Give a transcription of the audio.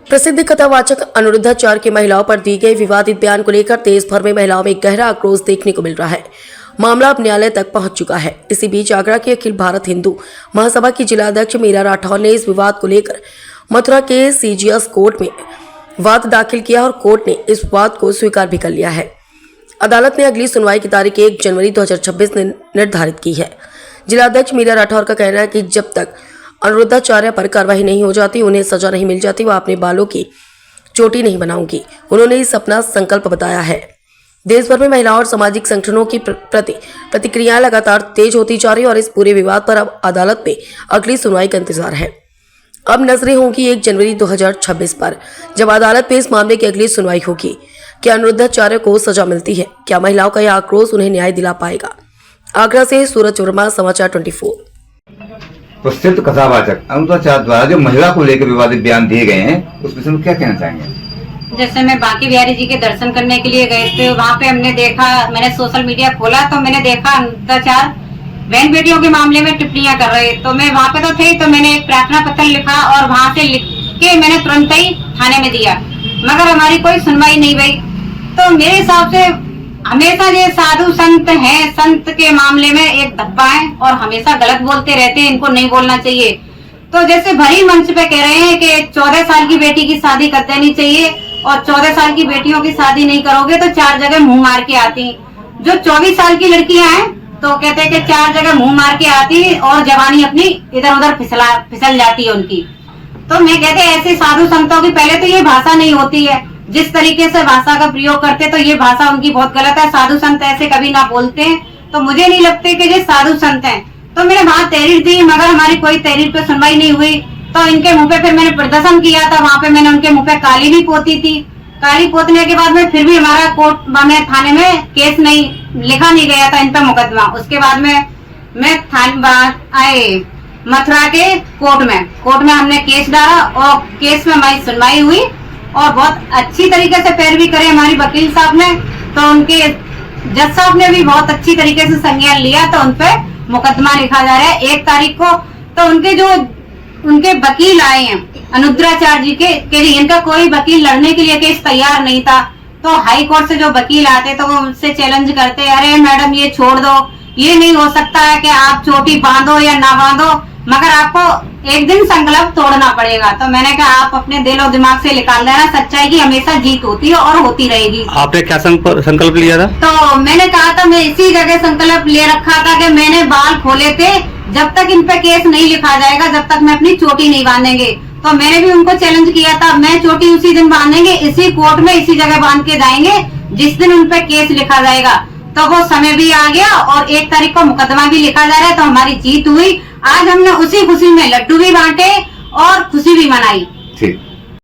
प्रसिद्ध कथावाचक अनिरुद्धाचार्य की महिलाओं पर दी गई विवादित बयान को लेकर देश भर में महिलाओं में गहरा आक्रोश देखने को मिल रहा है। मामला अब न्यायालय तक पहुंच चुका है। इसी बीच आगरा की अखिल भारत हिंदू महासभा की जिलाध्यक्ष मीरा राठौर ने इस विवाद को लेकर मथुरा के सीजीएस कोर्ट में वाद दाखिल किया और कोर्ट ने इस वाद को स्वीकार भी कर लिया है। अदालत ने अगली सुनवाई की तारीख 1 जनवरी 2026 निर्धारित की है। जिलाध्यक्ष मीरा राठौर का कहना है कि जब तक अनिरुद्धाचार्य पर कार्रवाई नहीं हो जाती, उन्हें सजा नहीं मिल जाती, वह अपने बालों की चोटी नहीं बनाऊंगी। उन्होंने इस अपना संकल्प बताया है। देश भर में महिलाओं और सामाजिक संगठनों की प्रतिक्रियाएं लगातार तेज होती जा रही है और इस पूरे विवाद पर अब अदालत में अगली सुनवाई का इंतजार है। अब नजरें होंगी 1 जनवरी 2026 पर, जब अदालत में इस मामले की अगली सुनवाई होगी। क्या अनिरुद्धाचार्य को सजा मिलती है? क्या महिलाओं का यह आक्रोश उन्हें न्याय दिला पाएगा? आगरा से सूरज वर्मा, समाचार 24। प्रसिद्ध कथावाचक अनिरुद्धाचार्य द्वारा जो महिला को लेकर विवादित बयान दिए गए हैं, उस विषय में क्या कहना चाहेंगे? जैसे मैं बांके बिहारी जी के दर्शन करने के लिए गए थे, वहाँ पे हमने देखा, मैंने सोशल मीडिया खोला तो मैंने देखा अनिरुद्धाचार्य बहन बेटियों के मामले में टिप्पणियां कर रहे। तो मैं वहाँ पे तो थी, तो मैंने एक प्रार्थना पत्र लिखा और वहाँ से लिख के मैंने तुरंत ही थाने में दिया, मगर हमारी कोई सुनवाई नहीं हुई। तो मेरे हिसाब से हमेशा ये साधु संत हैं, संत के मामले में एक धब्बा है और हमेशा गलत बोलते रहते हैं, इनको नहीं बोलना चाहिए। तो जैसे भरी मंच पे कह रहे हैं कि 14 साल की बेटी की शादी कर देनी चाहिए और 14 साल की बेटियों की शादी नहीं करोगे तो 4 जगह मुंह मार के आती। जो 24 साल की लड़कियां हैं तो कहते हैं कि 4 जगह मुंह मार के आती और जवानी अपनी इधर उधर फिसल जाती है उनकी। तो मैं कहते ऐसे साधु संतों की पहले तो ये भाषा नहीं होती है, जिस तरीके से भाषा का प्रयोग करते तो ये भाषा उनकी बहुत गलत है। साधु संत ऐसे कभी ना बोलते हैं, तो मुझे नहीं लगते कि ये साधु संत हैं। तो मैंने वहाँ तहरीर दी, मगर हमारी कोई तहरीर पे सुनवाई नहीं हुई। तो इनके मुंह पे फिर मैंने प्रदर्शन किया था, वहाँ पे मैंने उनके मुंह पे काली भी पोती थी। काली पोतने के बाद में फिर भी हमारा कोर्ट में थाने में केस नहीं लिखा नहीं गया था इन पे मुकदमा। उसके बाद में मैं थाने आए मथुरा के कोर्ट में हमने केस डाला और केस में हमारी सुनवाई हुई और बहुत अच्छी तरीके से पैरवी करे हमारी वकील साहब ने। तो उनके जज साहब ने भी बहुत अच्छी तरीके से संज्ञान लिया, तो उनपे मुकदमा लिखा जा रहा है 1 तारीख को। तो उनके वकील आए हैं अनिरुद्धाचार्य जी के लिए, इनका कोई वकील लड़ने के लिए केस तैयार नहीं था। तो हाई कोर्ट से जो वकील आते तो वो मुझसे चैलेंज करते, अरे मैडम ये छोड़ दो, ये नहीं हो सकता है कि आप चोटी बांधो या ना बांधो, मगर आपको एक दिन संकल्प तोड़ना पड़ेगा। तो मैंने कहा आप अपने दिल और दिमाग से निकाल देना, सच्चाई की हमेशा जीत होती है और होती रहेगी। आपने क्या संकल्प लिया था? तो मैंने कहा था, मैं इसी जगह संकल्प ले रखा था कि मैंने बाल खोले थे, जब तक इन पे केस नहीं लिखा जाएगा जब तक मैं अपनी चोटी नहीं बांधेंगे। तो मैंने भी उनको चैलेंज किया था, मैं चोटी उसी दिन बांधेंगे, इसी कोर्ट में इसी जगह बांध के जाएंगे जिस दिन उन पे केस लिखा जाएगा। तो वो समय भी आ गया और 1 तारीख को मुकदमा भी लिखा जा रहा है, तो हमारी जीत हुई। आज हमने उसी खुशी में लड्डू भी बांटे और खुशी भी मनाई। ठीक।